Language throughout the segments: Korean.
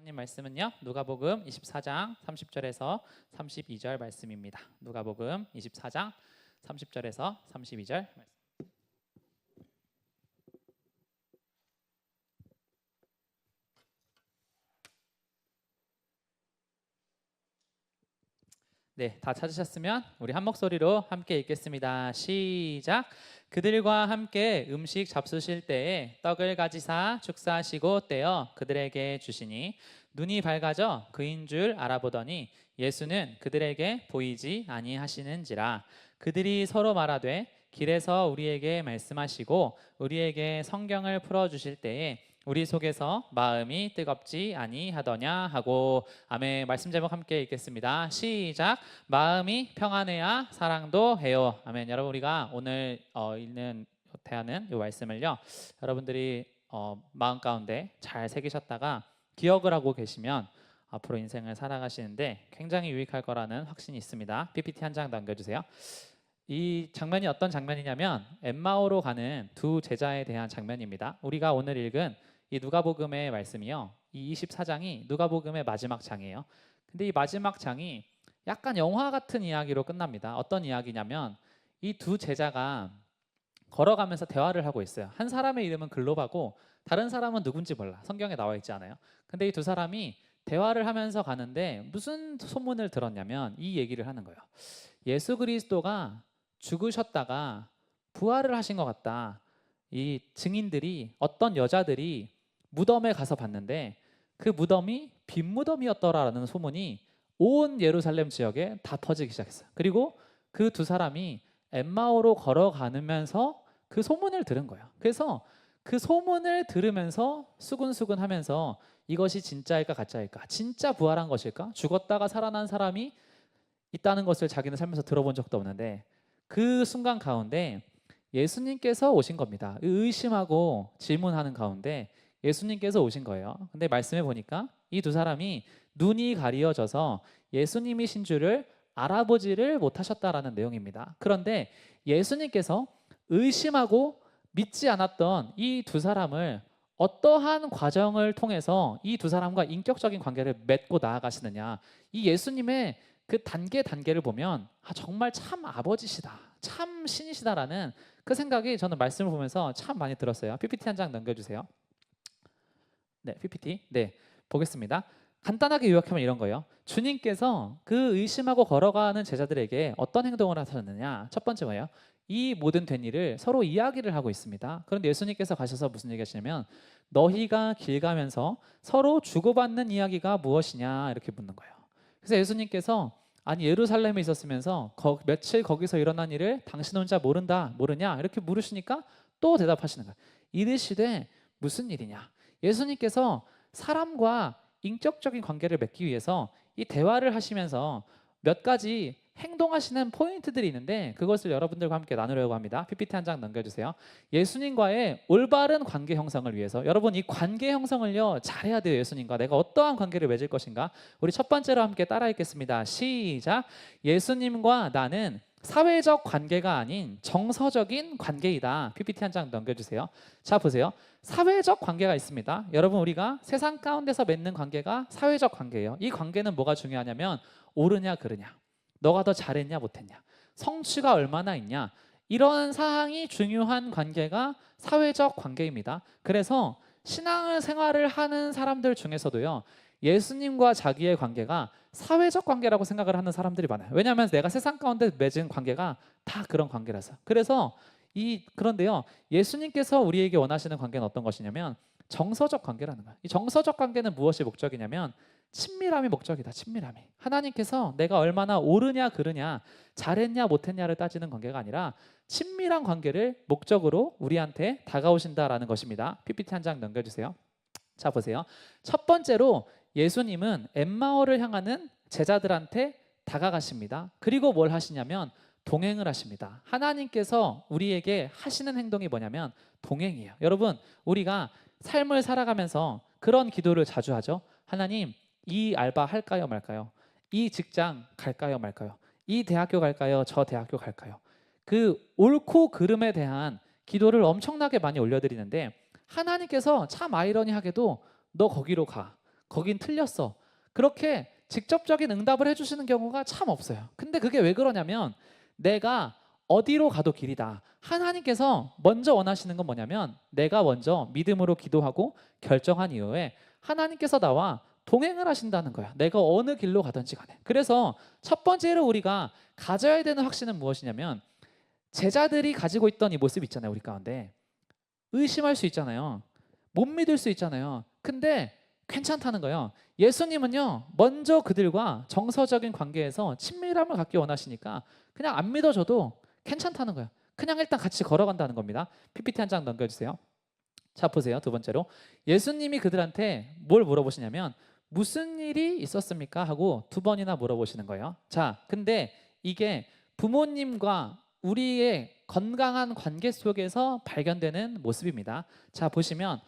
하나님 말씀은요. 누가복음 24장 30절에서 32절 말씀입니다. 누가복음 24장 30절에서 32절 말씀. 네, 다 찾으셨으면 우리 한 목소리로 함께 읽겠습니다. 시작. 그들과 함께 음식 잡수실 때에 떡을 가지사 축사하시고 떼어 그들에게 주시니 눈이 밝아져 그인 줄 알아보더니 예수는 그들에게 보이지 아니하시는지라. 그들이 서로 말하되 길에서 우리에게 말씀하시고 우리에게 성경을 풀어 주실 때에 우리 속에서 마음이 뜨겁지 아니하더냐 하고. 아멘. 말씀 제목 함께 읽겠습니다. 시작. 마음이 평안해야 사랑도 해요. 아멘. 여러분, 우리가 오늘 읽는 대하는 이 말씀을요, 여러분들이 마음 가운데 잘 새기셨다가 기억을 하고 계시면 앞으로 인생을 살아가시는데 굉장히 유익할 거라는 확신이 있습니다. PPT 한 장 남겨주세요. 이 장면이 어떤 장면이냐면 엠마오로 가는 두 제자에 대한 장면입니다. 우리가 오늘 읽은 이 누가복음의 말씀이요, 이 24장이 누가복음의 마지막 장이에요. 근데 이 마지막 장이 약간 영화 같은 이야기로 끝납니다. 어떤 이야기냐면 이 두 제자가 걸어가면서 대화를 하고 있어요. 한 사람의 이름은 글로바고 다른 사람은 누군지 몰라. 성경에 나와 있지 않아요. 근데 이 두 사람이 대화를 하면서 가는데 무슨 소문을 들었냐면 이 얘기를 하는 거예요. 예수 그리스도가 죽으셨다가 부활을 하신 것 같다. 이 증인들이, 어떤 여자들이 무덤에 가서 봤는데 그 무덤이 빈 무덤이었더라라는 소문이 온 예루살렘 지역에 다 퍼지기 시작했어요. 그리고 그 두 사람이 엠마오로 걸어가면서 그 소문을 들은 거예요. 그래서 그 소문을 들으면서 수근수근하면서 이것이 진짜일까 가짜일까, 진짜 부활한 것일까, 죽었다가 살아난 사람이 있다는 것을 자기는 살면서 들어본 적도 없는데 그 순간 가운데 예수님께서 오신 겁니다. 의심하고 질문하는 가운데 예수님께서 오신 거예요. 근데 말씀해 보니까 이 두 사람이 눈이 가리어져서 예수님이신 줄을 알아보지를 못하셨다라는 내용입니다. 그런데 예수님께서 의심하고 믿지 않았던 이 두 사람을 어떠한 과정을 통해서 이 두 사람과 인격적인 관계를 맺고 나아가시느냐, 이 예수님의 그 단계를 보면 정말 참 아버지시다, 참 신이시다라는 그 생각이 저는 말씀을 보면서 참 많이 들었어요. PPT 한 장 넘겨주세요. 네, PPT. 네, 보겠습니다. 간단하게 요약하면 이런 거예요. 주님께서 그 의심하고 걸어가는 제자들에게 어떤 행동을 하셨느냐. 첫 번째 뭐예요? 이 모든 된 일을 서로 이야기를 하고 있습니다. 그런데 예수님께서 가셔서 무슨 얘기 하시냐면 너희가 길 가면서 서로 주고받는 이야기가 무엇이냐 이렇게 묻는 거예요. 그래서 예수님께서 아니 예루살렘에 있었으면서 며칠 거기서 일어난 일을 당신 혼자 모르냐 이렇게 물으시니까 또 대답하시는 거예요. 이르시되 무슨 일이냐. 예수님께서 사람과 인격적인 관계를 맺기 위해서 이 대화를 하시면서 몇 가지 행동하시는 포인트들이 있는데 그것을 여러분들과 함께 나누려고 합니다. PPT 한 장 넘겨주세요. 예수님과의 올바른 관계 형성을 위해서 여러분 이 관계 형성을요 잘해야 돼요. 예수님과 내가 어떠한 관계를 맺을 것인가. 우리 첫 번째로 함께 따라 읽겠습니다. 시작. 예수님과 나는 사회적 관계가 아닌 정서적인 관계이다. PPT 한 장 넘겨주세요. 자 보세요. 사회적 관계가 있습니다. 여러분 우리가 세상 가운데서 맺는 관계가 사회적 관계예요. 이 관계는 뭐가 중요하냐면 옳으냐 그르냐, 너가 더 잘했냐 못했냐, 성취가 얼마나 있냐, 이런 사항이 중요한 관계가 사회적 관계입니다. 그래서 신앙생활을 하는 사람들 중에서도요 예수님과 자기의 관계가 사회적 관계라고 생각을 하는 사람들이 많아요. 왜냐하면 내가 세상 가운데 맺은 관계가 다 그런 관계라서. 그래서 그런데요 예수님께서 우리에게 원하시는 관계는 어떤 것이냐면 정서적 관계라는 거예요. 이 정서적 관계는 무엇이 목적이냐면 친밀함이 목적이다. 친밀함이. 하나님께서 내가 얼마나 옳으냐 그르냐, 잘했냐 못했냐를 따지는 관계가 아니라 친밀한 관계를 목적으로 우리한테 다가오신다라는 것입니다. PPT 한 장 넘겨주세요. 자 보세요. 첫 번째로 예수님은 엠마오를 향하는 제자들한테 다가가십니다. 그리고 뭘 하시냐면 동행을 하십니다. 하나님께서 우리에게 하시는 행동이 뭐냐면 동행이에요. 여러분 우리가 삶을 살아가면서 그런 기도를 자주 하죠. 하나님 이 알바 할까요 말까요? 이 직장 갈까요 말까요? 이 대학교 갈까요? 저 대학교 갈까요? 그 옳고 그름에 대한 기도를 엄청나게 많이 올려드리는데 하나님께서 참 아이러니하게도 너 거기로 가, 거긴 틀렸어. 그렇게 직접적인 응답을 해주시는 경우가 참 없어요. 근데 그게 왜 그러냐면 내가 어디로 가도 길이다. 하나님께서 먼저 원하시는 건 뭐냐면 내가 먼저 믿음으로 기도하고 결정한 이후에 하나님께서 나와 동행을 하신다는 거야. 내가 어느 길로 가든지 간에. 그래서 첫 번째로 우리가 가져야 되는 확신은 무엇이냐면 제자들이 가지고 있던 이 모습 있잖아요. 우리 가운데 의심할 수 있잖아요. 못 믿을 수 있잖아요. 근데 괜찮다는 거예요. 예수님은요 먼저 그들과 정서적인 관계에서 친밀함을 갖기 원하시니까 그냥 안 믿어줘도 괜찮다는 거예요. 그냥 일단 같이 걸어간다는 겁니다. PPT 한 장 넘겨주세요. 자 보세요. 두 번째로 예수님이 그들한테 뭘 물어보시냐면 무슨 일이 있었습니까? 하고 두 번이나 물어보시는 거예요. 자 근데 이게 부모님과 우리의 건강한 관계 속에서 발견되는 모습입니다. 자 보시면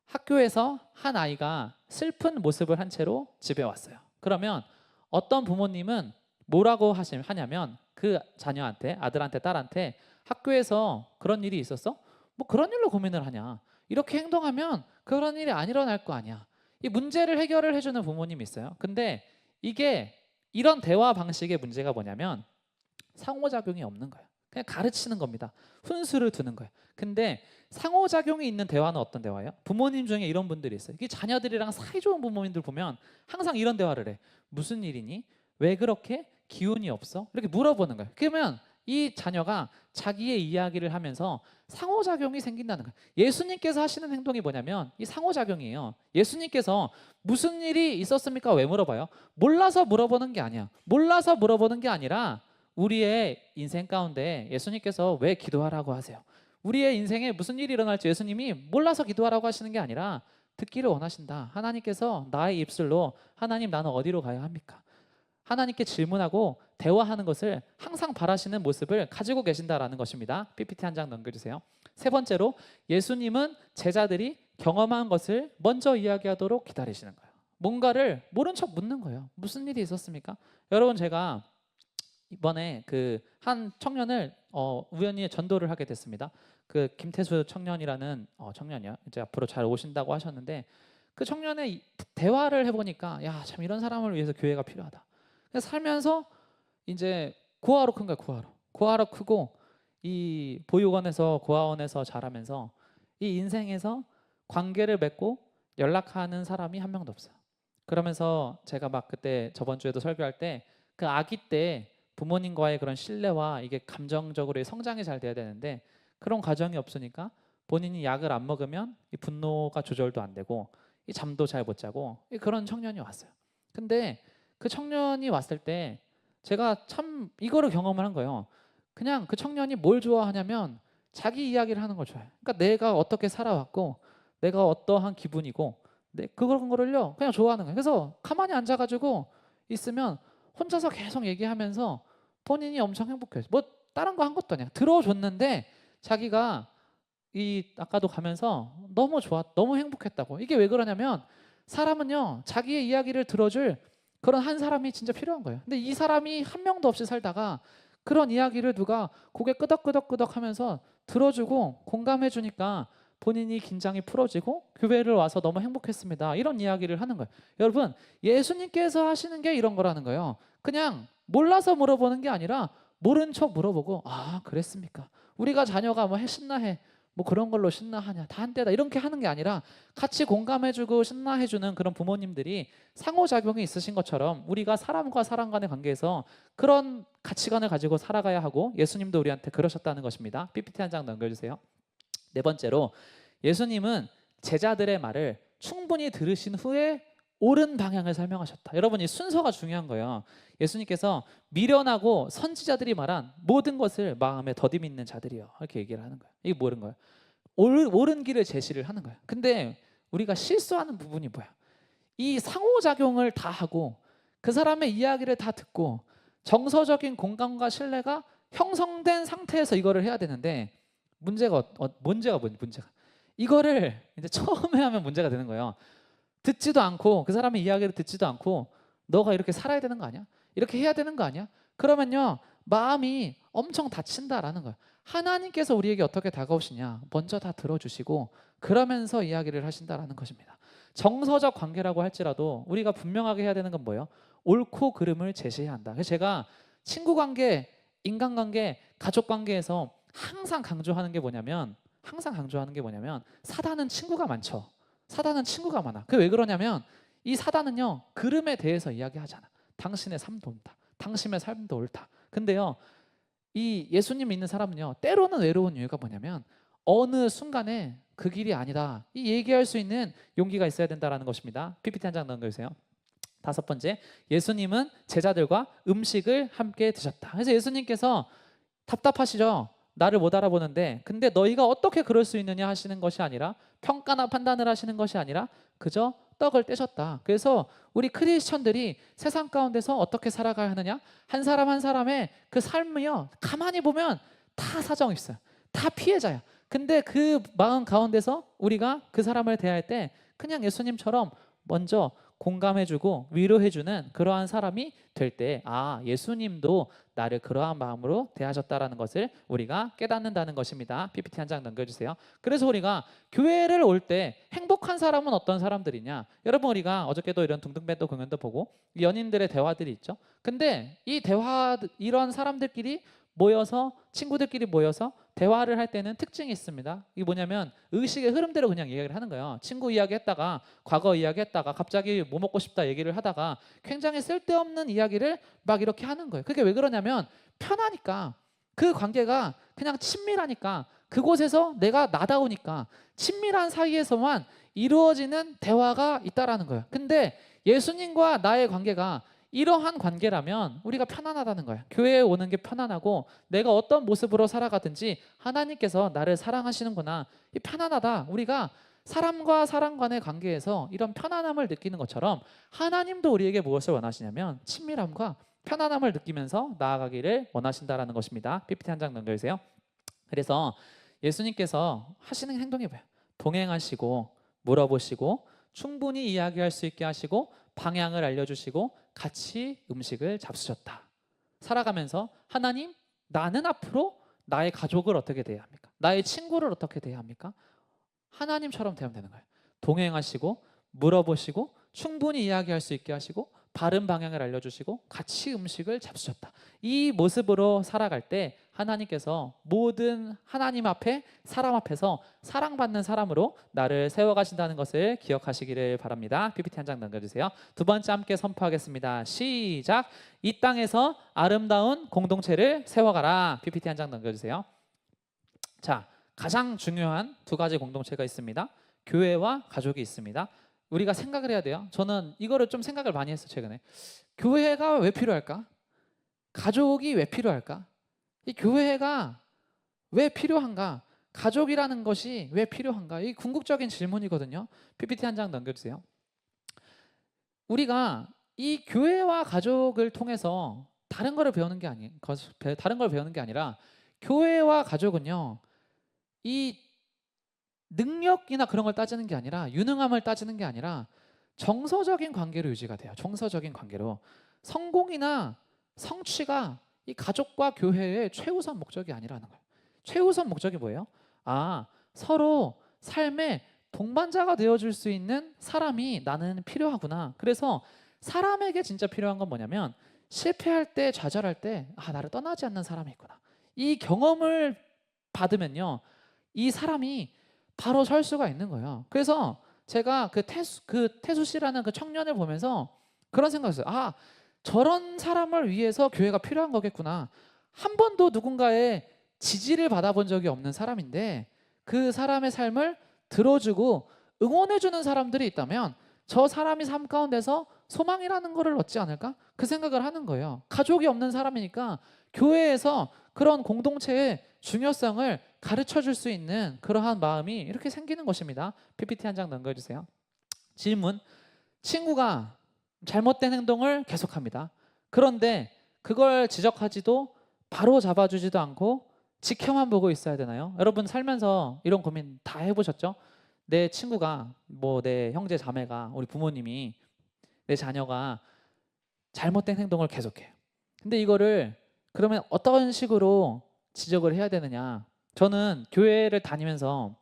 학교에서 한 아이가 슬픈 모습을 한 채로 집에 왔어요. 그러면 어떤 부모님은 뭐라고 하냐면 그 자녀한테, 아들한테, 딸한테 학교에서 그런 일이 있었어? 뭐 그런 일로 고민을 하냐? 이렇게 행동하면 그런 일이 안 일어날 거 아니야. 이 문제를 해결을 해주는 부모님이 있어요. 근데 이게 이런 대화 방식의 문제가 뭐냐면 상호작용이 없는 거예요. 그냥 가르치는 겁니다. 훈수를 두는 거예요. 근데 상호작용이 있는 대화는 어떤 대화예요? 부모님 중에 이런 분들이 있어요. 이게 자녀들이랑 사이좋은 부모님들 보면 항상 이런 대화를 해. 무슨 일이니? 왜 그렇게 기운이 없어? 이렇게 물어보는 거예요. 그러면 이 자녀가 자기의 이야기를 하면서 상호작용이 생긴다는 거예요. 예수님께서 하시는 행동이 뭐냐면 이 상호작용이에요. 예수님께서 무슨 일이 있었습니까? 왜 물어봐요? 몰라서 물어보는 게 아니야. 몰라서 물어보는 게 아니라 우리의 인생 가운데 예수님께서 왜 기도하라고 하세요? 우리의 인생에 무슨 일이 일어날지 예수님이 몰라서 기도하라고 하시는 게 아니라 듣기를 원하신다. 하나님께서 나의 입술로 하나님 나는 어디로 가야 합니까? 하나님께 질문하고 대화하는 것을 항상 바라시는 모습을 가지고 계신다라는 것입니다. PPT 한 장 넘겨주세요. 세 번째로 예수님은 제자들이 경험한 것을 먼저 이야기하도록 기다리시는 거예요. 뭔가를 모른 척 묻는 거예요. 무슨 일이 있었습니까? 여러분 제가 이번에 그 한 청년을 우연히 전도를 하게 됐습니다. 그 김태수 청년이라는 청년이요. 이제 앞으로 잘 오신다고 하셨는데 그 청년의 대화를 해보니까 야 참 이런 사람을 위해서 교회가 필요하다. 그래서 살면서 이제 고아로 큰 거야. 고아로 크고 이 보육원에서 고아원에서 자라면서 이 인생에서 관계를 맺고 연락하는 사람이 한 명도 없어요. 그러면서 제가 막 그때 저번 주에도 설교할 때 그 아기 때 부모님과의 그런 신뢰와 이게 감정적으로의 성장이 잘 돼야 되는데 그런 과정이 없으니까 본인이 약을 안 먹으면 이 분노가 조절도 안 되고 이 잠도 잘 못 자고 그런 청년이 왔어요. 근데 그 청년이 왔을 때 제가 참 이거를 경험을 한 거예요. 그냥 그 청년이 뭘 좋아하냐면 자기 이야기를 하는 걸 좋아해요. 그러니까 내가 어떻게 살아왔고 내가 어떠한 기분이고 그런 거를요 그냥 좋아하는 거예요. 그래서 가만히 앉아가지고 있으면 혼자서 계속 얘기하면서 본인이 엄청 행복해요. 뭐 다른 거 한 것도 아니야. 들어줬는데 자기가 이 아까도 가면서 너무 좋아, 너무 행복했다고. 이게 왜 그러냐면 사람은요 자기의 이야기를 들어줄 그런 한 사람이 진짜 필요한 거예요. 근데 이 사람이 한 명도 없이 살다가 그런 이야기를 누가 고개 끄덕끄덕끄덕 하면서 들어주고 공감해 주니까 본인이 긴장이 풀어지고 교회를 와서 너무 행복했습니다. 이런 이야기를 하는 거예요. 여러분 예수님께서 하시는 게 이런 거라는 거예요. 그냥 몰라서 물어보는 게 아니라 모른 척 물어보고 아 그랬습니까? 우리가 자녀가 뭐 신나해 뭐 그런 걸로 신나하냐 다 한때다 이렇게 하는 게 아니라 같이 공감해주고 신나해주는 그런 부모님들이 상호작용이 있으신 것처럼 우리가 사람과 사람 간의 관계에서 그런 가치관을 가지고 살아가야 하고 예수님도 우리한테 그러셨다는 것입니다. PPT 한 장 넘겨주세요. 네 번째로 예수님은 제자들의 말을 충분히 들으신 후에 옳은 방향을 설명하셨다. 여러분 이 순서가 중요한 거예요. 예수님께서 미련하고 선지자들이 말한 모든 것을 마음에 더디 믿는 자들이요 이렇게 얘기를 하는 거예요. 이게 뭐는 거예요? 옳은 길을 제시를 하는 거예요. 근데 우리가 실수하는 부분이 뭐야? 이 상호작용을 다 하고 그 사람의 이야기를 다 듣고 정서적인 공감과 신뢰가 형성된 상태에서 이거를 해야 되는데 문제가 이거를 이제 처음에 하면 문제가 되는 거예요. 듣지도 않고 그 사람의 이야기를 듣지도 않고 너가 이렇게 살아야 되는 거 아니야? 이렇게 해야 되는 거 아니야? 그러면요 마음이 엄청 다친다라는 거예요. 하나님께서 우리에게 어떻게 다가오시냐 먼저 다 들어주시고 그러면서 이야기를 하신다라는 것입니다. 정서적 관계라고 할지라도 우리가 분명하게 해야 되는 건 뭐예요? 옳고 그름을 제시해야 한다. 그래서 제가 친구 관계, 인간 관계, 가족 관계에서 항상 강조하는 게 뭐냐면 사단은 친구가 많죠. 사단은 친구가 많아. 그게 왜 그러냐면 이 사단은요, 그름에 대해서 이야기하잖아. 당신의 삶도 옳다. 당신의 삶도 옳다. 근데요, 이 예수님 믿는 사람은요, 때로는 외로운 이유가 뭐냐면 어느 순간에 그 길이 아니다, 이 얘기할 수 있는 용기가 있어야 된다는 것입니다. PPT 한 장 넘겨주세요. 5번째, 예수님은 제자들과 음식을 함께 드셨다. 그래서 예수님께서 답답하시죠? 나를 못 알아보는데, 근데 너희가 어떻게 그럴 수 있느냐 하시는 것이 아니라, 평가나 판단을 하시는 것이 아니라 그저 떡을 떼셨다. 그래서 우리 크리스천들이 세상 가운데서 어떻게 살아가야 하느냐, 한 사람 한 사람의 그 삶이요, 가만히 보면 다 사정 있어요. 다 피해자야. 근데 그 마음 가운데서 우리가 그 사람을 대할 때 그냥 예수님처럼 먼저 공감해주고 위로해주는 그러한 사람이 될 때, 아, 예수님도 나를 그러한 마음으로 대하셨다라는 것을 우리가 깨닫는다는 것입니다. PPT 한 장 넘겨주세요. 그래서 우리가 교회를 올 때 행복한 사람은 어떤 사람들이냐, 여러분 우리가 어저께도 이런 둥둥밴드 공연도 보고 연인들의 대화들이 있죠. 근데 이 대화, 이런 사람들끼리 모여서, 친구들끼리 모여서 대화를 할 때는 특징이 있습니다. 이게 뭐냐면 의식의 흐름대로 그냥 이야기를 하는 거예요. 친구 이야기했다가, 과거 이야기했다가, 갑자기 뭐 먹고 싶다 얘기를 하다가 굉장히 쓸데없는 이야기를 막 이렇게 하는 거예요. 그게 왜 그러냐면 편하니까, 그 관계가 그냥 친밀하니까, 그곳에서 내가 나다우니까 친밀한 사이에서만 이루어지는 대화가 있다라는 거예요. 근데 예수님과 나의 관계가 이러한 관계라면 우리가 편안하다는 거예요. 교회에 오는 게 편안하고 내가 어떤 모습으로 살아가든지 하나님께서 나를 사랑하시는구나, 이 편안하다. 우리가 사람과 사람 간의 관계에서 이런 편안함을 느끼는 것처럼 하나님도 우리에게 무엇을 원하시냐면 친밀함과 편안함을 느끼면서 나아가기를 원하신다라는 것입니다. PPT 한 장 넘겨주세요. 그래서 예수님께서 하시는 행동이 뭐예요? 동행하시고 물어보시고 충분히 이야기할 수 있게 하시고 방향을 알려주시고 같이 음식을 잡수셨다. 살아가면서 하나님, 나는 앞으로 나의 가족을 어떻게 대해야 합니까? 나의 친구를 어떻게 대해야 합니까? 하나님처럼 대하면 되는 거예요. 동행하시고 물어보시고 충분히 이야기할 수 있게 하시고 바른 방향을 알려주시고 같이 음식을 잡수셨다. 이 모습으로 살아갈 때 하나님께서 모든 하나님 앞에, 사람 앞에서 사랑받는 사람으로 나를 세워가신다는 것을 기억하시기를 바랍니다. PPT 한 장 넘겨주세요. 2번째 함께 선포하겠습니다. 시작. 이 땅에서 아름다운 공동체를 세워가라. PPT 한 장 넘겨주세요. 자, 가장 중요한 2가지 공동체가 있습니다. 교회와 가족이 있습니다. 우리가 생각을 해야 돼요. 저는 이거를 좀 생각을 많이 했어요, 최근에. 교회가 왜 필요할까? 가족이 왜 필요할까? 이 교회가 왜 필요한가? 가족이라는 것이 왜 필요한가? 이 궁극적인 질문이거든요. PPT 한 장 넘겨주세요. 우리가 이 교회와 가족을 통해서 다른 걸 배우는 게 아니라 교회와 가족은요, 이 능력이나 그런 걸 따지는 게 아니라, 유능함을 따지는 게 아니라 정서적인 관계로 유지가 돼요. 정서적인 관계로. 성공이나 성취가 이 가족과 교회의 최우선 목적이 아니라는 거예요. 최우선 목적이 뭐예요? 아, 서로 삶의 동반자가 되어줄 수 있는 사람이 나는 필요하구나. 그래서 사람에게 진짜 필요한 건 뭐냐면, 실패할 때, 좌절할 때, 아, 나를 떠나지 않는 사람이 있구나, 이 경험을 받으면요, 이 사람이 바로 설 수가 있는 거예요. 그래서 제가 그 태수 씨라는 그 청년을 보면서 그런 생각을 했어요. 아, 저런 사람을 위해서 교회가 필요한 거겠구나. 한 번도 누군가의 지지를 받아본 적이 없는 사람인데 그 사람의 삶을 들어주고 응원해주는 사람들이 있다면 저 사람이 삶 가운데서 소망이라는 거를 얻지 않을까? 그 생각을 하는 거예요. 가족이 없는 사람이니까 교회에서 그런 공동체의 중요성을 가르쳐 줄 수 있는 그러한 마음이 이렇게 생기는 것입니다. PPT 한 장 넘겨주세요. 질문. 친구가 잘못된 행동을 계속합니다. 그런데 그걸 지적하지도 바로 잡아주지도 않고 지켜만 보고 있어야 되나요? 여러분 살면서 이런 고민 다 해보셨죠? 내 친구가, 뭐 내 형제 자매가, 우리 부모님이, 내 자녀가 잘못된 행동을 계속해요. 근데 이거를 그러면 어떤 식으로 지적을 해야 되느냐? 저는 교회를 다니면서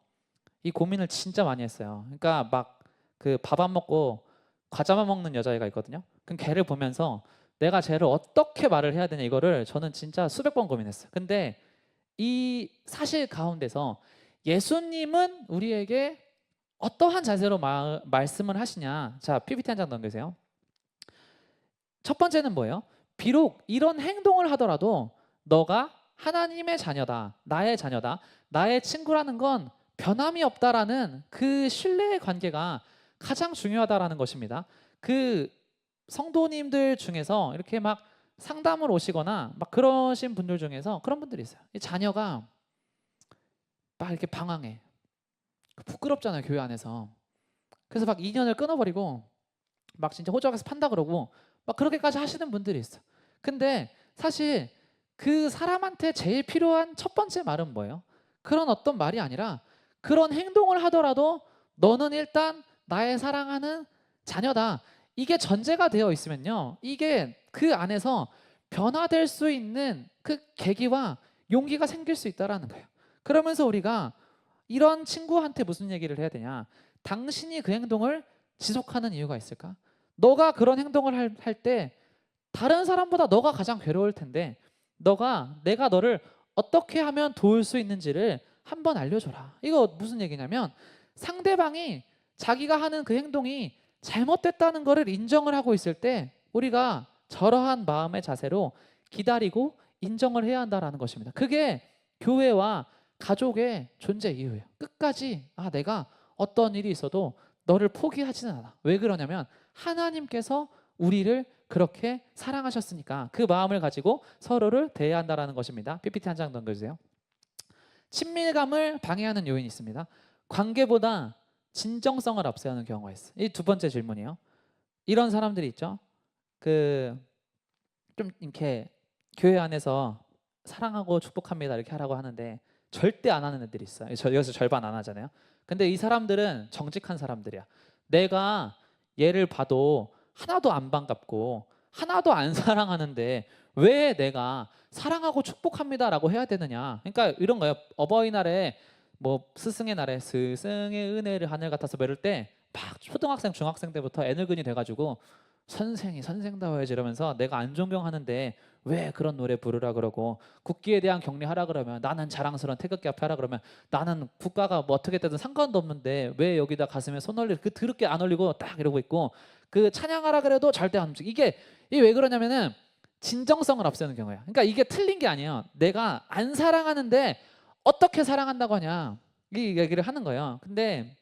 이 고민을 진짜 많이 했어요. 그러니까 막 그 밥 안 먹고 과자만 먹는 여자애가 있거든요. 그럼 걔를 보면서 내가 쟤를 어떻게 말을 해야 되냐 이거를 저는 진짜 수백 번 고민했어요. 근데 이 사실 가운데서 예수님은 우리에게 어떠한 자세로 말씀을 하시냐. 자, PPT 한 장 넘기세요. 첫 번째는 뭐예요? 비록 이런 행동을 하더라도 너가 하나님의 자녀다, 나의 자녀다, 나의 친구라는 건 변함이 없다라는 그 신뢰의 관계가 가장 중요하다라는 것입니다. 그 성도님들 중에서 이렇게 막 상담을 오시거나 막 그러신 분들 중에서 그런 분들이 있어요. 이 자녀가 막 이렇게 방황해. 부끄럽잖아요, 교회 안에서. 그래서 막 인연을 끊어버리고 막 진짜 호적에서 판다 그러고 막 그렇게까지 하시는 분들이 있어. 근데 사실 그 사람한테 제일 필요한 첫 번째 말은 뭐예요? 그런 어떤 말이 아니라 그런 행동을 하더라도 너는 일단 나의 사랑하는 자녀다. 이게 전제가 되어 있으면요. 이게 그 안에서 변화될 수 있는 그 계기와 용기가 생길 수 있다라는 거예요. 그러면서 우리가 이런 친구한테 무슨 얘기를 해야 되냐? 당신이 그 행동을 지속하는 이유가 있을까? 너가 그런 행동을 할 때 다른 사람보다 너가 가장 괴로울 텐데 내가 너를 어떻게 하면 도울 수 있는지를 한번 알려줘라. 이거 무슨 얘기냐면 상대방이 자기가 하는 그 행동이 잘못됐다는 것을 인정을 하고 있을 때 우리가 저러한 마음의 자세로 기다리고 인정을 해야 한다라는 것입니다. 그게 교회와 가족의 존재 이유예요. 끝까지 내가 어떤 일이 있어도 너를 포기하지는 않아. 왜 그러냐면 하나님께서 우리를 그렇게 사랑하셨으니까 그 마음을 가지고 서로를 대해야 한다는 것입니다. PPT 한 장 넘겨주세요. 친밀감을 방해하는 요인이 있습니다. 관계보다 진정성을 앞세우는 경우가 있어요. 이 두 번째 질문이에요. 이런 사람들이 있죠. 그 좀 이렇게 교회 안에서 사랑하고 축복합니다 이렇게 하라고 하는데 절대 안 하는 애들이 있어요. 여기서 절반 안 하잖아요. 근데 이 사람들은 정직한 사람들이야. 내가 얘를 봐도 하나도 안 반갑고 하나도 안 사랑하는데 왜 내가 사랑하고 축복합니다라고 해야 되느냐. 그러니까 이런 거예요. 어버이날에 뭐 스승의 날에 스승의 은혜를 하늘 같아서 뭐 이럴 때 막 초등학생 중학생 때부터 애늙은이 돼가지고 선생이 선생다워야지 이러면서 내가 안 존경하는데 왜 그런 노래 부르라 그러고 국기에 대한 격려하라 그러면 나는 자랑스러운 태극기 앞에 하라 그러면 나는 국가가 뭐 어떻게 되든 상관도 없는데 왜 여기다 가슴에 손 올리고 그 더럽게 안 올리고 딱 이러고 있고 그 찬양하라 그래도 절대 안 움직여. 이게 왜 그러냐면은 진정성을 앞세우는 경우야. 그러니까 이게 틀린 게 아니에요. 내가 안 사랑하는데 어떻게 사랑한다고 하냐 이 얘기를 하는 거예요. 근데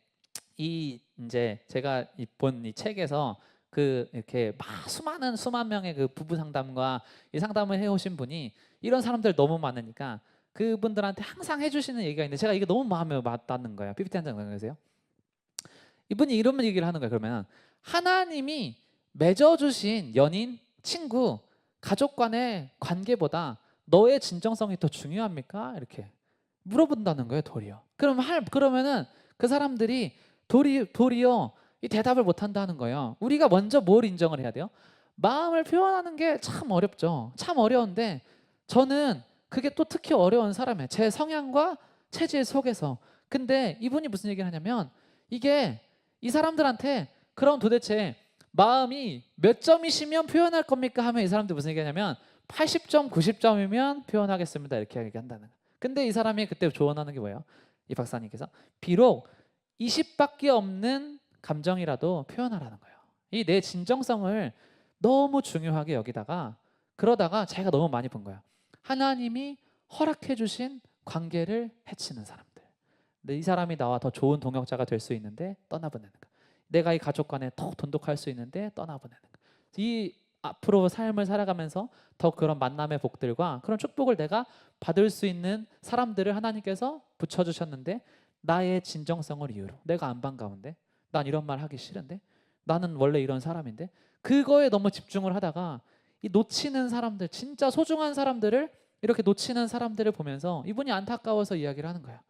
이제 제가 본 이 책에서 그 이렇게 막 수만 명의 그 부부 상담과 이 상담을 해오신 분이 이런 사람들 너무 많으니까 그분들한테 항상 해주시는 얘기가 있는데 제가 이게 너무 마음에 와닿는 거예요. PPT 한 장 넘겨주세요. 이분이 이런 얘기를 하는 거예요. 그러면 하나님이 맺어주신 연인, 친구, 가족 간의 관계보다 너의 진정성이 더 중요합니까? 이렇게 물어본다는 거예요. 그러면은 그 사람들이 도리어 이 대답을 못 한다는 거예요. 우리가 먼저 뭘 인정을 해야 돼요? 마음을 표현하는 게 참 어렵죠. 참 어려운데 저는 그게 또 특히 어려운 사람이에요. 제 성향과 체질 속에서. 근데 이분이 무슨 얘기를 하냐면 이게 이 사람들한테 그럼 도대체 마음이 몇 점이시면 표현할 겁니까? 하면 이 사람들 무슨 얘기하냐면 80점, 90점이면 표현하겠습니다. 이렇게 얘기한다는 거예요. 근데 이 사람이 그때 조언하는 게 뭐예요? 이 박사님께서 비록 20밖에 없는 감정이라도 표현하라는 거예요. 이 내 진정성을 너무 중요하게 여기다가 그러다가 자기가 너무 많이 본 거야. 하나님이 허락해 주신 관계를 해치는 사람들. 근데 이 사람이 나와 더 좋은 동역자가 될 수 있는데 떠나보내는 거. 내가 이 가족 간에 더 돈독할 수 있는데 떠나보내는 거. 이 앞으로 삶을 살아가면서 더 그런 만남의 복들과 그런 축복을 내가 받을 수 있는 사람들을 하나님께서 붙여주셨는데 나의 진정성을 이유로 내가 안 반가운데 난 이런 말 하기 싫은데 나는 원래 이런 사람인데 그거에 너무 집중을 하다가 이 놓치는 사람들 진짜 소중한 사람들을 이렇게 놓치는 사람들을 보면서 이분이 안타까워서 이야기를 하는 거야.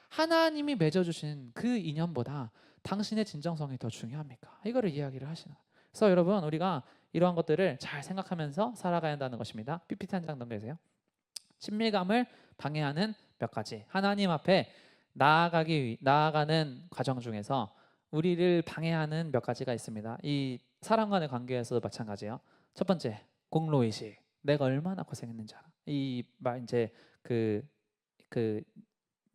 하나님이 맺어주신 그 인연보다 당신의 진정성이 더 중요합니까? 이거를 이야기를 하시는 거예요. 그래서 여러분 우리가 이러한 것들을 잘 생각하면서 살아가야 한다는 것입니다. PPT 한 장 넘겨주세요. 친밀감을 방해하는 몇 가지 하나님 앞에 나아가는 과정 중에서 우리를 방해하는 몇 가지가 있습니다. 이 사람 간의 관계에서도 마찬가지예요. 첫 번째, 공로의식. 내가 얼마나 고생했는지 알아. 이 말 이제 그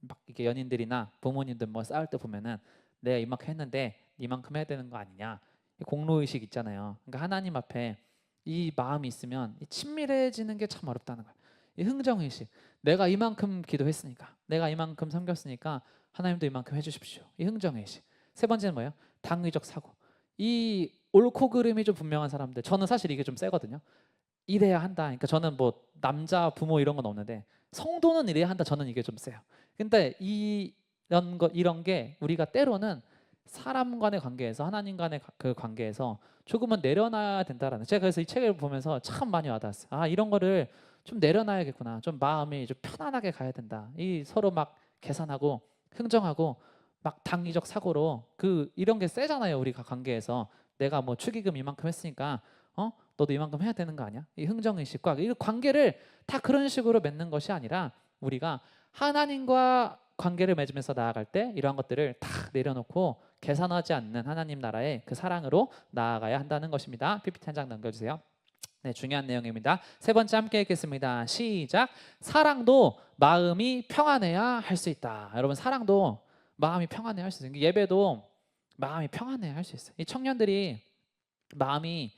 막 이게 연인들이나 부모님들 뭐 싸울 때 보면은 내가 이만큼 했는데 이만큼 해야 되는 거 아니냐. 이 공로의식 있잖아요. 그러니까 하나님 앞에 이 마음이 있으면 이 친밀해지는 게 참 어렵다는 거예요. 이 흥정의식. 내가 이만큼 기도했으니까, 내가 이만큼 섬겼으니까 하나님도 이만큼 해주십시오. 이 흥정의식. 세 번째는 뭐예요? 당위적 사고. 이 옳고 그름이 좀 분명한 사람들. 저는 사실 이게 좀 세거든요. 이래야 한다. 그러니까 저는 뭐 남자 부모 이런 건 없는데 성도는 이래야 한다. 저는 이게 좀 세요. 근데 이런 게 우리가 때로는 사람 간의 관계에서 하나님 간의 그 관계에서 조금은 내려놔야 된다라는. 제가 그래서 이 책을 보면서 참 많이 와닿았어요. 아, 이런 거를 좀 내려놔야겠구나. 좀 마음이 좀 편안하게 가야 된다. 이 서로 막 계산하고 흥정하고 막 당위적 사고로 이런 게 세잖아요. 우리가 관계에서 내가 뭐 축의금 이만큼 했으니까 너도 이만큼 해야 되는 거 아니야? 이 흥정의식과 이 관계를 다 그런 식으로 맺는 것이 아니라 우리가 하나님과 관계를 맺으면서 나아갈 때 이러한 것들을 다 내려놓고 계산하지 않는 하나님 나라의 그 사랑으로 나아가야 한다는 것입니다. PPT 한 장 넘겨주세요. 네, 중요한 내용입니다. 세 번째 함께 읽겠습니다. 시작. 사랑도 마음이 평안해야 할 수 있다. 여러분, 사랑도 마음이 평안해야 할 수 있어요. 예배도 마음이 평안해야 할 수 있어요. 이 청년들이 마음이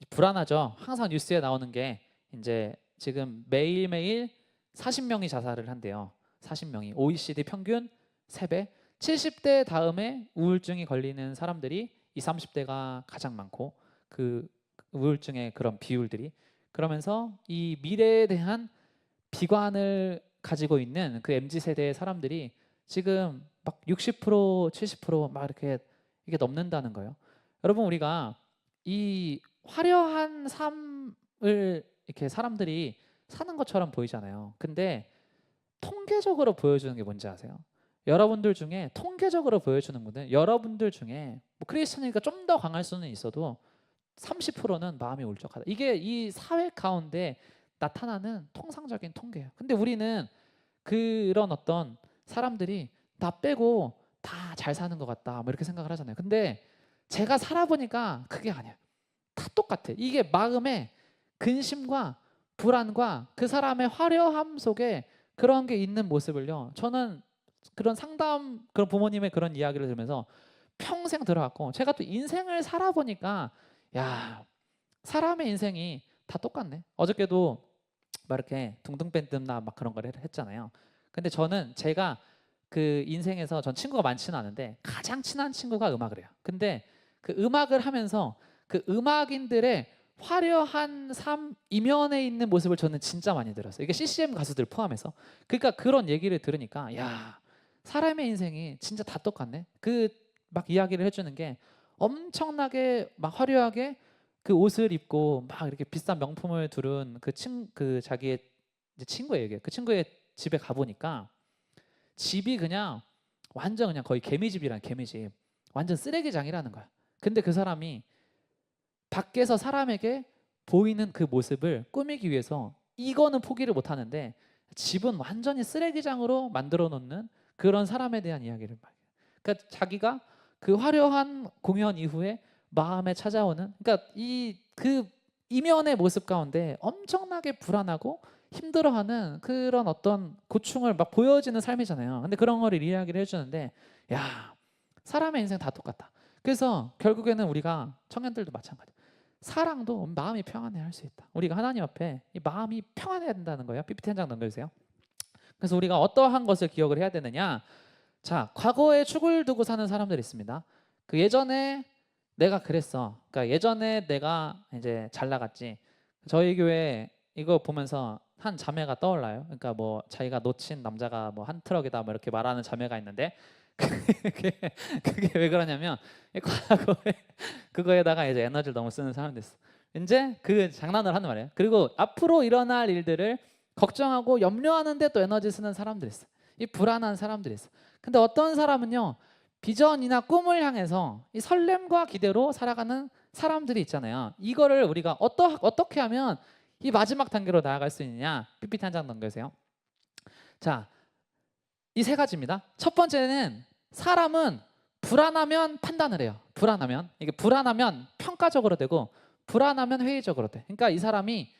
불안하죠. 항상 뉴스에 나오는 게 이제 지금 매일매일 40명이 자살을 한대요. 40명이. OECD 평균 3배. 70대 다음에 우울증이 걸리는 사람들이 20, 30대가 가장 많고 그 우울증의 그런 비율들이. 그러면서 이 미래에 대한 비관을 가지고 있는 그 MZ 세대의 사람들이 지금 막 60%, 70%막 이렇게 이게 넘는다는 거예요. 여러분, 우리가 이 화려한 삶을 이렇게 사람들이 사는 것처럼 보이잖아요. 근데 통계적으로 보여주는 게 뭔지 아세요? 여러분들 중에 통계적으로 보여주는 분들, 여러분들 중에 뭐 크리스천이니까 좀 더 강할 수는 있어도 30%는 마음이 울적하다. 이게 이 사회 가운데 나타나는 통상적인 통계예요. 근데 우리는 그런 어떤 사람들이 나 빼고 다 잘 사는 것 같다, 뭐 이렇게 생각을 하잖아요. 근데 제가 살아보니까 그게 아니에요. 다 똑같아. 이게 마음의 근심과 불안과 그 사람의 화려함 속에 그런 게 있는 모습을요. 저는 그런 상담, 그런 부모님의 그런 이야기를 들으면서 평생 들어왔고, 제가 또 인생을 살아보니까 야, 사람의 인생이 다 똑같네. 어저께도 막 이렇게 둥둥 밴드나 막 그런 걸 했잖아요. 근데 저는 제가 그 인생에서 전 친구가 많지는 않은데 가장 친한 친구가 음악을 해요. 근데 그 음악을 하면서 그 음악인들의 화려한 삶 이면에 있는 모습을 저는 진짜 많이 들었어요. 이게 CCM 가수들 포함해서. 그러니까 그런 얘기를 들으니까 야, 사람의 인생이 진짜 다 똑같네. 그 막 이야기를 해주는 게 엄청나게 막 화려하게 그 옷을 입고 막 이렇게 비싼 명품을 두른 그 자기의 이제 친구에게, 그 친구의 집에 가보니까 집이 그냥 완전 그냥 거의 개미집이란 개미집, 완전 쓰레기장이라는 거야. 근데 그 사람이 밖에서 사람에게 보이는 그 모습을 꾸미기 위해서 이거는 포기를 못 하는데 집은 완전히 쓰레기장으로 만들어 놓는 그런 사람에 대한 이야기를 막. 그러니까 자기가 그 화려한 공연 이후에 마음에 찾아오는, 그러니까 그 이면의 모습 가운데 엄청나게 불안하고 힘들어하는 그런 어떤 고충을 막 보여지는 삶이잖아요. 근데 그런 거를 이야기를 해주는데 야, 사람의 인생 다 똑같다. 그래서 결국에는 우리가 청년들도 마찬가지. 사랑도 마음이 평안해야 할 수 있다. 우리가 하나님 앞에 이 마음이 평안해야 된다는 거예요. PPT 한 장 넘겨주세요. 그래서 우리가 어떠한 것을 기억을 해야 되느냐? 자, 과거에 축을 두고 사는 사람들이 있습니다. 그 예전에 내가 그랬어. 그러니까 예전에 내가 이제 잘 나갔지. 저희 교회 이거 보면서 한 자매가 떠올라요. 그러니까 뭐 자기가 놓친 남자가 뭐 한 트럭이다 뭐 이렇게 말하는 자매가 있는데 그게 왜 그러냐면 과거에 그거에다가 이제 에너지를 너무 쓰는 사람들 있어. 이제 그 장난을 하는 말이에요. 그리고 앞으로 일어날 일들을 걱정하고 염려하는데 또 에너지 쓰는 사람들 있어. 이 불안한 사람들이 있어. 근데 어떤 사람은요, 비전이나 꿈을 향해서 이 설렘과 기대로 살아가는 사람들이 있잖아요. 이거를 우리가 어떻게 하면 이 마지막 단계로 나아갈 수 있느냐? PPT 한 장 넘겨주세요. 자, 이 세 가지입니다. 첫 번째는 사람은 불안하면 판단을 해요. 불안하면 이게 불안하면 평가적으로 되고 불안하면 회의적으로 돼. 그러니까 이 사람이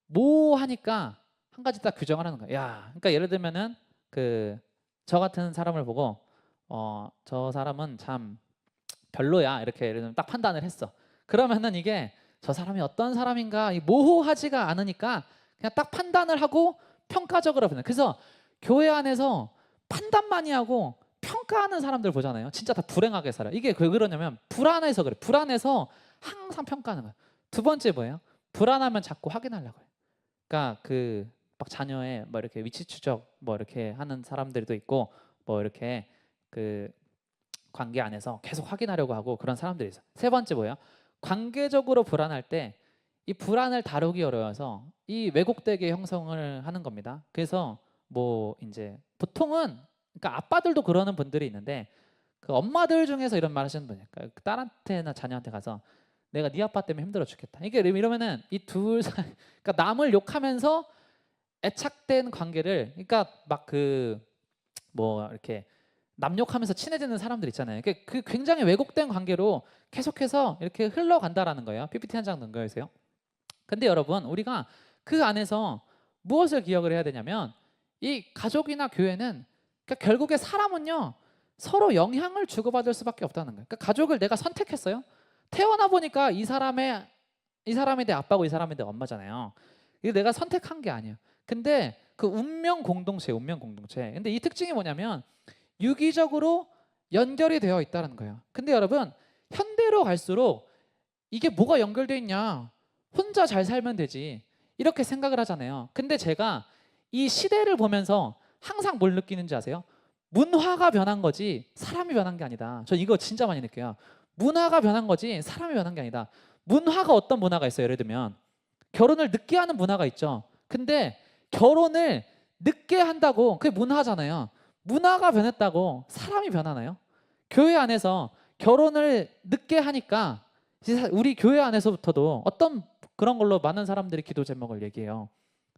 뭐 하니까 한 가지 딱 규정을 하는 거예요. 야, 그러니까 예를 들면은 그 저 같은 사람을 보고 저 사람은 참 별로야 이렇게 예를 들면 딱 판단을 했어. 그러면은 이게 저 사람이 어떤 사람인가 모호하지가 않으니까 그냥 딱 판단을 하고 평가적으로 보는. 그래서 교회 안에서 판단 많이 하고 평가하는 사람들 보잖아요. 진짜 다 불행하게 살아. 이게 왜 그러냐면 불안해서 그래. 불안해서 항상 평가하는 거야. 두 번째 뭐예요? 불안하면 자꾸 확인하려고 해요. 그러니까 그 막 자녀의 뭐 이렇게 위치 추적 뭐 이렇게 하는 사람들도 있고 뭐 이렇게 그 관계 안에서 계속 확인하려고 하고 그런 사람들이 있어요. 세 번째 뭐예요? 관계적으로 불안할 때 이 불안을 다루기 어려워서 이 왜곡되게 형성을 하는 겁니다. 그래서 뭐 이제 보통은 그러니까 아빠들도 그러는 분들이 있는데 그 엄마들 중에서 이런 말 하시는 분이에요. 그러니까 딸한테나 자녀한테 가서 내가 네 아빠 때문에 힘들어 죽겠다. 이게 이러면은 이 둘 사이 그러니까 남을 욕하면서 애착된 관계를 그러니까 막 그 뭐 이렇게 남 욕하면서 친해지는 사람들 있잖아요. 그 굉장히 왜곡된 관계로 계속해서 이렇게 흘러간다라는 거예요. PPT 한 장 넘겨주세요. 근데 여러분 우리가 그 안에서 무엇을 기억을 해야 되냐면 이 가족이나 교회는 그러니까 결국에 사람은요 서로 영향을 주고받을 수밖에 없다는 거예요. 그러니까 가족을 내가 선택했어요. 태어나 보니까 이 사람이 내 아빠고 이 사람이 내 엄마잖아요. 이거 내가 선택한 게 아니에요. 근데 그 운명 공동체. 근데 이 특징이 뭐냐면 유기적으로 연결이 되어 있다는 거예요. 근데 여러분 현대로 갈수록 이게 뭐가 연결되어 있냐? 혼자 잘 살면 되지. 이렇게 생각을 하잖아요. 근데 제가 이 시대를 보면서 항상 뭘 느끼는지 아세요? 문화가 변한 거지 사람이 변한 게 아니다. 전 이거 진짜 많이 느껴요. 문화가 변한 거지 사람이 변한 게 아니다. 문화가 어떤 문화가 있어요? 예를 들면 결혼을 늦게 하는 문화가 있죠. 근데 결혼을 늦게 한다고 그게 문화잖아요. 문화가 변했다고 사람이 변하나요? 교회 안에서 결혼을 늦게 하니까 우리 교회 안에서부터도 어떤 그런 걸로 많은 사람들이 기도 제목을 얘기해요.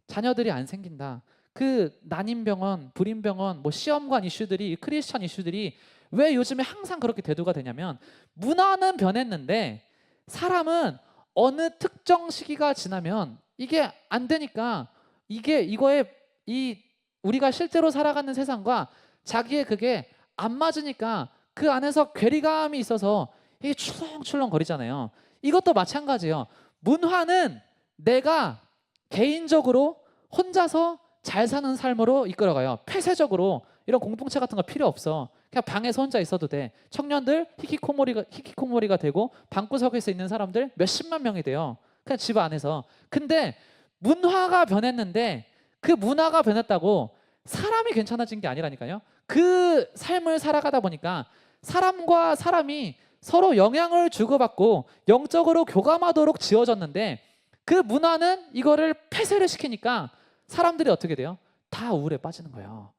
자녀들이 안 생긴다. 그 난임병원, 불임병원, 뭐 시험관 이슈들이 크리스천 이슈들이 왜 요즘에 항상 그렇게 대두가 되냐면 문화는 변했는데 사람은 어느 특정 시기가 지나면 이게 안 되니까 이거에 이 우리가 실제로 살아가는 세상과 자기의 그게 안 맞으니까 그 안에서 괴리감이 있어서 이게 출렁출렁 거리잖아요. 이것도 마찬가지예요. 문화는 내가 개인적으로 혼자서 잘 사는 삶으로 이끌어가요. 폐쇄적으로 이런 공동체 같은 거 필요 없어. 그냥 방에서 혼자 있어도 돼. 청년들 히키코모리가 되고 방구석에서 있는 사람들 몇십만 명이 돼요. 그냥 집 안에서. 근데 문화가 변했는데 그 문화가 변했다고 사람이 괜찮아진 게 아니라니까요. 그 삶을 살아가다 보니까 사람과 사람이 서로 영향을 주고받고 영적으로 교감하도록 지어졌는데 그 문화는 이거를 폐쇄를 시키니까 사람들이 어떻게 돼요? 다 우울에 빠지는 거예요.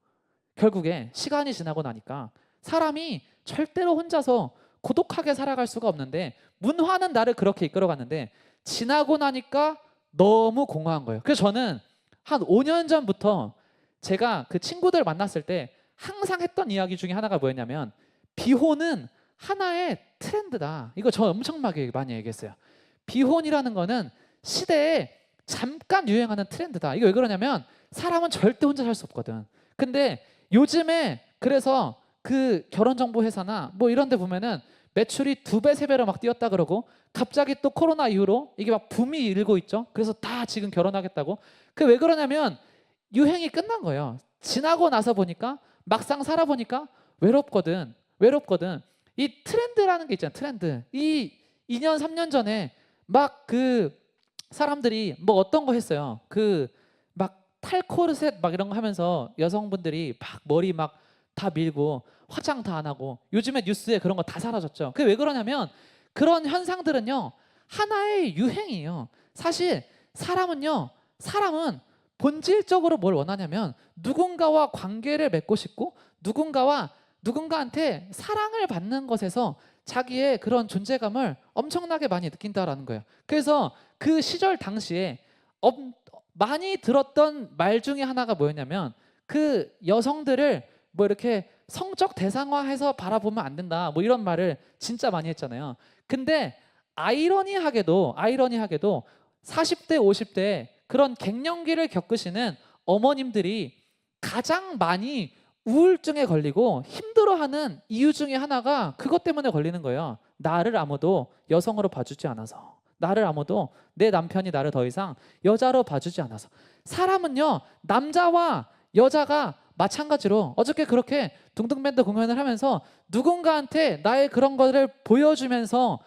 결국에 시간이 지나고 나니까 사람이 절대로 혼자서 고독하게 살아갈 수가 없는데 문화는 나를 그렇게 이끌어갔는데 지나고 나니까 너무 공허한 거예요. 그래서 저는 한 5년 전부터 제가 그 친구들 만났을 때 항상 했던 이야기 중에 하나가 뭐였냐면 비혼은 하나의 트렌드다. 이거 저 엄청 많이 얘기했어요. 비혼이라는 거는 시대에 잠깐 유행하는 트렌드다. 이거 왜 그러냐면 사람은 절대 혼자 살 수 없거든. 근데 요즘에 그래서 그 결혼정보회사나 뭐 이런 데 보면은 매출이 2배, 3배로 막 뛰었다 그러고 갑자기 또 코로나 이후로 이게 막 붐이 일고 있죠. 그래서 다 지금 결혼하겠다고. 그게 왜 그러냐면 유행이 끝난 거예요. 지나고 나서 보니까 막상 살아보니까 외롭거든. 이 트렌드라는 게 있잖아. 트렌드. 이 2년, 3년 전에 막 그 사람들이 뭐 어떤 거 했어요. 그 막 탈코르셋 막 이런 거 하면서 여성분들이 막 머리 막 다 밀고 화장 다 안 하고 요즘에 뉴스에 그런 거 다 사라졌죠. 그게 왜 그러냐면 그런 현상들은요. 하나의 유행이에요. 사실 사람은 본질적으로 뭘 원하냐면 누군가와 관계를 맺고 싶고 누군가한테 사랑을 받는 것에서 자기의 그런 존재감을 엄청나게 많이 느낀다라는 거예요. 그래서 그 시절 당시에 많이 들었던 말 중에 하나가 뭐였냐면 그 여성들을 뭐 이렇게 성적 대상화해서 바라보면 안 된다. 뭐 이런 말을 진짜 많이 했잖아요. 근데 아이러니하게도 40대, 50대 그런 갱년기를 겪으시는 어머님들이 가장 많이 우울증에 걸리고 힘들어하는 이유 중에 하나가 그것 때문에 걸리는 거예요. 나를 아무도 여성으로 봐주지 않아서, 나를 아무도, 내 남편이 나를 더 이상 여자로 봐주지 않아서. 사람은요, 남자와 여자가 마찬가지로 어저께 그렇게 둥둥밴드 공연을 하면서 누군가한테 나의 그런 거를 보여주면서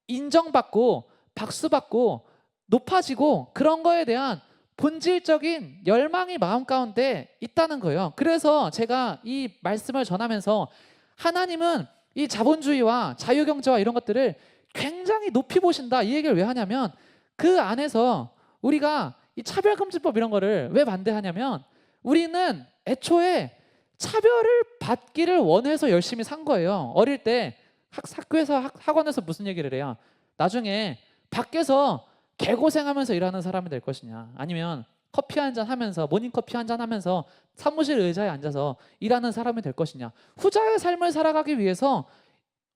인정받고 박수받고 높아지고 그런 거에 대한 본질적인 열망이 마음 가운데 있다는 거예요. 그래서 제가 이 말씀을 전하면서 하나님은 이 자본주의와 자유경제와 이런 것들을 굉장히 높이 보신다, 이 얘기를 왜 하냐면 그 안에서 우리가 이 차별금지법 이런 거를 왜 반대하냐면 우리는 애초에 차별을 받기를 원해서 열심히 산 거예요. 어릴 때 학교에서 학원에서 무슨 얘기를 해요? 나중에 밖에서 개고생하면서 일하는 사람이 될 것이냐, 아니면 커피 한잔 하면서, 모닝커피 한잔 하면서 사무실 의자에 앉아서 일하는 사람이 될 것이냐. 후자의 삶을 살아가기 위해서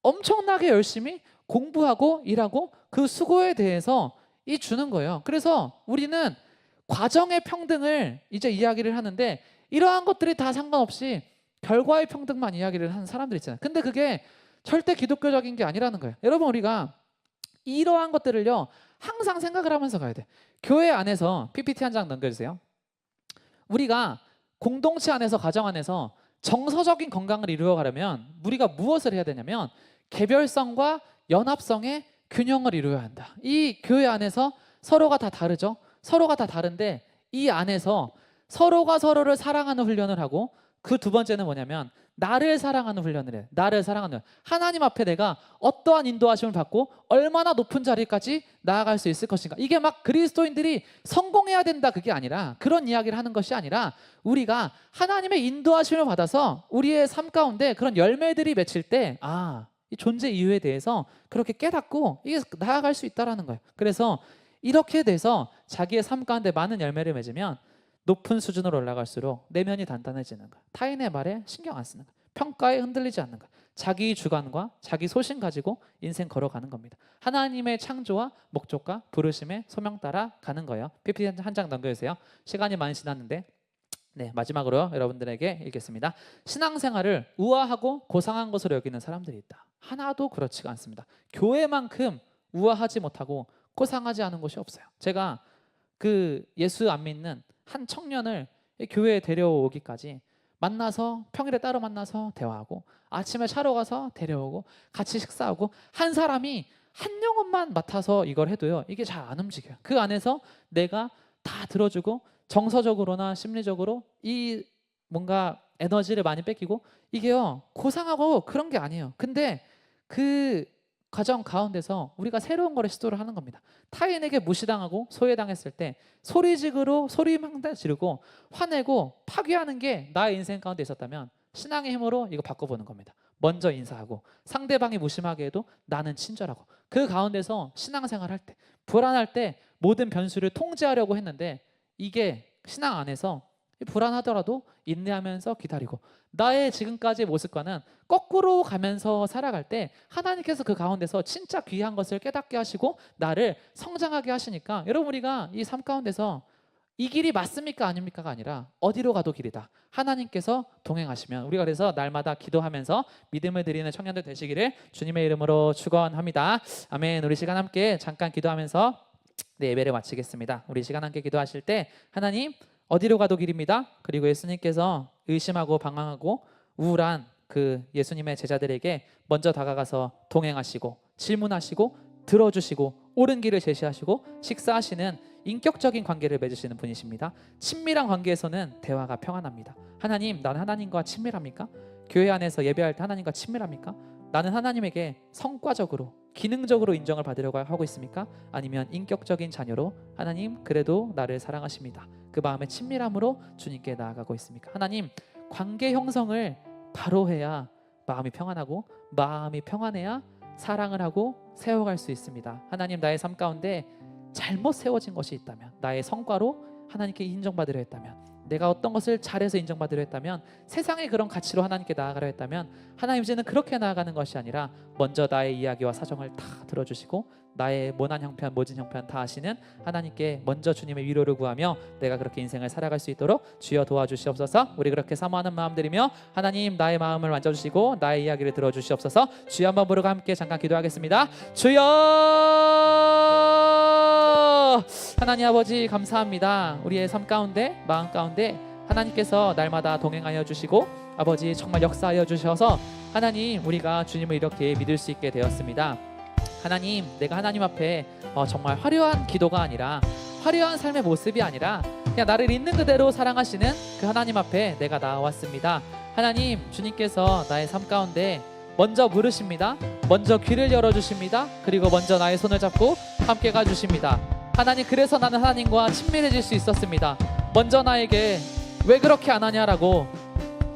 엄청나게 열심히 공부하고 일하고 그 수고에 대해서 주는 거예요. 그래서 우리는 과정의 평등을 이제 이야기를 하는데 이러한 것들이 다 상관없이 결과의 평등만 이야기를 하는 사람들 있잖아요. 근데 그게 절대 기독교적인 게 아니라는 거예요. 여러분, 우리가 이러한 것들을요 항상 생각을 하면서 가야 돼. 교회 안에서 PPT 한 장 넘겨주세요. 우리가 공동체 안에서, 가정 안에서 정서적인 건강을 이루어가려면 우리가 무엇을 해야 되냐면 개별성과 연합성의 균형을 이루어야 한다. 이 교회 안에서 서로가 다 다르죠. 서로가 다 다른데 이 안에서 서로가 서로를 사랑하는 훈련을 하고, 그 두 번째는 뭐냐면 나를 사랑하는 훈련을 해. 나를 사랑하는, 하나님 앞에 내가 어떠한 인도하심을 받고 얼마나 높은 자리까지 나아갈 수 있을 것인가. 이게 막 그리스도인들이 성공해야 된다, 그게 아니라, 그런 이야기를 하는 것이 아니라 우리가 하나님의 인도하심을 받아서 우리의 삶 가운데 그런 열매들이 맺힐 때 이 존재 이유에 대해서 그렇게 깨닫고 이게 나아갈 수 있다는 거예요. 그래서 이렇게 돼서 자기의 삶 가운데 많은 열매를 맺으면 높은 수준으로 올라갈수록 내면이 단단해지는 거야. 타인의 말에 신경 안 쓰는 거야. 평가에 흔들리지 않는 거야. 자기 주관과 자기 소신 가지고 인생 걸어가는 겁니다. 하나님의 창조와 목적과 부르심의 소명 따라 가는 거예요. PPT 한 장 넘겨주세요. 시간이 많이 지났는데 마지막으로 여러분들에게 읽겠습니다. 신앙생활을 우아하고 고상한 것으로 여기는 사람들이 있다. 하나도 그렇지가 않습니다. 교회만큼 우아하지 못하고 고상하지 않은 곳이 없어요. 제가 그 예수 안 믿는 한 청년을 교회에 데려오기까지 만나서, 평일에 따로 만나서 대화하고 아침에 차로 가서 데려오고 같이 식사하고, 한 사람이 한 영혼만 맡아서 이걸 해도요 이게 잘 안 움직여요. 그 안에서 내가 다 들어주고 정서적으로나 심리적으로 이 뭔가 에너지를 많이 뺏기고, 이게요 고상하고 그런 게 아니에요. 근데 그 과정 가운데서 우리가 새로운 거를 시도를 하는 겁니다. 타인에게 무시당하고 소외당했을 때 소리지르고 지르고 화내고 파괴하는 게 나의 인생 가운데 있었다면 신앙의 힘으로 이거 바꿔보는 겁니다. 먼저 인사하고 상대방이 무심하게 해도 나는 친절하고, 그 가운데서 신앙생활 할 때 불안할 때 모든 변수를 통제하려고 했는데 이게 신앙 안에서 불안하더라도 인내하면서 기다리고 나의 지금까지의 모습과는 거꾸로 가면서 살아갈 때 하나님께서 그 가운데서 진짜 귀한 것을 깨닫게 하시고 나를 성장하게 하시니까, 여러분 우리가 이 삶 가운데서 이 길이 맞습니까 아닙니까가 아니라 어디로 가도 길이다. 하나님께서 동행하시면 우리가 그래서 날마다 기도하면서 믿음을 드리는 청년들 되시기를 주님의 이름으로 축원합니다. 아멘. 우리 시간 함께 잠깐 기도하면서 예배를 마치겠습니다. 우리 시간 함께 기도하실 때 하나님, 어디로 가도 길입니다. 그리고 예수님께서 의심하고 방황하고 우울한 그 예수님의 제자들에게 먼저 다가가서 동행하시고 질문하시고 들어주시고 옳은 길을 제시하시고 식사하시는 인격적인 관계를 맺으시는 분이십니다. 친밀한 관계에서는 대화가 평안합니다. 하나님, 나는 하나님과 친밀합니까? 교회 안에서 예배할 때 하나님과 친밀합니까? 나는 하나님에게 성과적으로 기능적으로 인정을 받으려고 하고 있습니까? 아니면 인격적인 자녀로 하나님 그래도 나를 사랑하십니다, 그 마음의 친밀함으로 주님께 나아가고 있습니까? 하나님, 관계 형성을 바로 해야 마음이 평안하고 마음이 평안해야 사랑을 하고 세워갈 수 있습니다. 하나님, 나의 삶 가운데 잘못 세워진 것이 있다면, 나의 성과로 하나님께 인정받으려 했다면 내가 어떤 것을 잘해서 인정받으려 했다면, 세상의 그런 가치로 하나님께 나아가려 했다면, 하나님 이제는 그렇게 나아가는 것이 아니라 먼저 나의 이야기와 사정을 다 들어주시고 나의 모난 형편, 모진 형편 다 아시는 하나님께 먼저 주님의 위로를 구하며 내가 그렇게 인생을 살아갈 수 있도록 주여 도와주시옵소서. 우리 그렇게 사모하는 마음 드리며 하나님 나의 마음을 만져주시고 나의 이야기를 들어주시옵소서. 주여 한번 부르고 함께 잠깐 기도하겠습니다. 주여! 하나님 아버지 감사합니다. 우리의 삶 가운데, 마음 가운데 하나님께서 날마다 동행하여 주시고 아버지 정말 역사하여 주셔서 하나님 우리가 주님을 이렇게 믿을 수 있게 되었습니다. 하나님, 내가 하나님 앞에 정말 화려한 기도가 아니라, 화려한 삶의 모습이 아니라 그냥 나를 있는 그대로 사랑하시는 그 하나님 앞에 내가 나왔습니다. 하나님, 주님께서 나의 삶 가운데 먼저 부르십니다. 먼저 귀를 열어주십니다. 그리고 먼저 나의 손을 잡고 함께 가주십니다. 하나님, 그래서 나는 하나님과 친밀해질 수 있었습니다. 먼저 나에게 왜 그렇게 안 하냐라고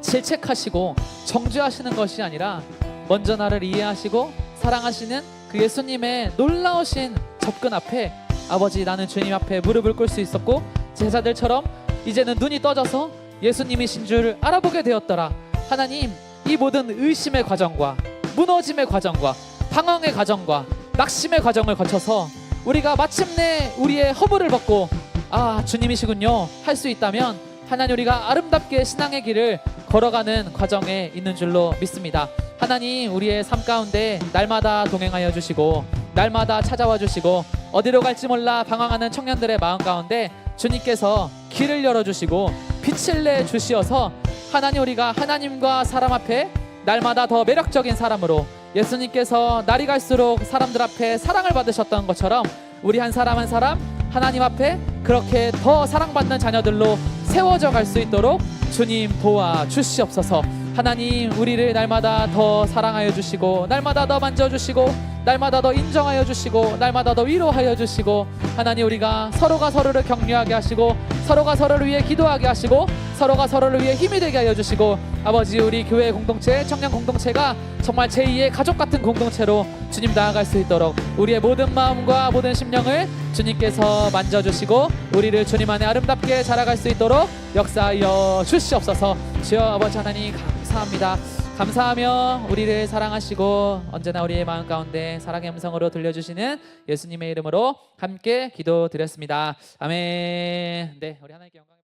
질책하시고 정죄하시는 것이 아니라 먼저 나를 이해하시고 사랑하시는 그 예수님의 놀라우신 접근 앞에 아버지 나는 주님 앞에 무릎을 꿇을 수 있었고 제자들처럼 이제는 눈이 떠져서 예수님이신 줄 알아보게 되었더라. 하나님, 이 모든 의심의 과정과 무너짐의 과정과 방황의 과정과 낙심의 과정을 거쳐서 우리가 마침내 우리의 허물을 벗고 아 주님이시군요 할 수 있다면 하나님 우리가 아름답게 신앙의 길을 걸어가는 과정에 있는 줄로 믿습니다. 하나님, 우리의 삶 가운데 날마다 동행하여 주시고 날마다 찾아와 주시고 어디로 갈지 몰라 방황하는 청년들의 마음 가운데 주님께서 길을 열어주시고 빛을 내주시어서 하나님 우리가 하나님과 사람 앞에 날마다 더 매력적인 사람으로 예수님께서 날이 갈수록 사람들 앞에 사랑을 받으셨던 것처럼 우리 한 사람 한 사람 하나님 앞에 그렇게 더 사랑받는 자녀들로 세워져 갈 수 있도록 주님 도와주시옵소서. 하나님, 우리를 날마다 더 사랑하여 주시고 날마다 더 만져주시고 날마다 더 인정하여 주시고 날마다 더 위로하여 주시고 하나님, 우리가 서로가 서로를 격려하게 하시고 서로가 서로를 위해 기도하게 하시고 서로가 서로를 위해 힘이 되게 하여 주시고 아버지, 우리 교회 공동체, 청년 공동체가 정말 제2의 가족 같은 공동체로 주님 나아갈 수 있도록 우리의 모든 마음과 모든 심령을 주님께서 만져주시고 우리를 주님 안에 아름답게 자라갈 수 있도록 역사하여 주시옵소서. 주여 아버지 하나님 감사합니다. 감사하며 우리를 사랑하시고 언제나 우리의 마음 가운데 사랑의 음성으로 들려주시는 예수님의 이름으로 함께 기도드렸습니다. 아멘. 네, 우리 하나님께 영광.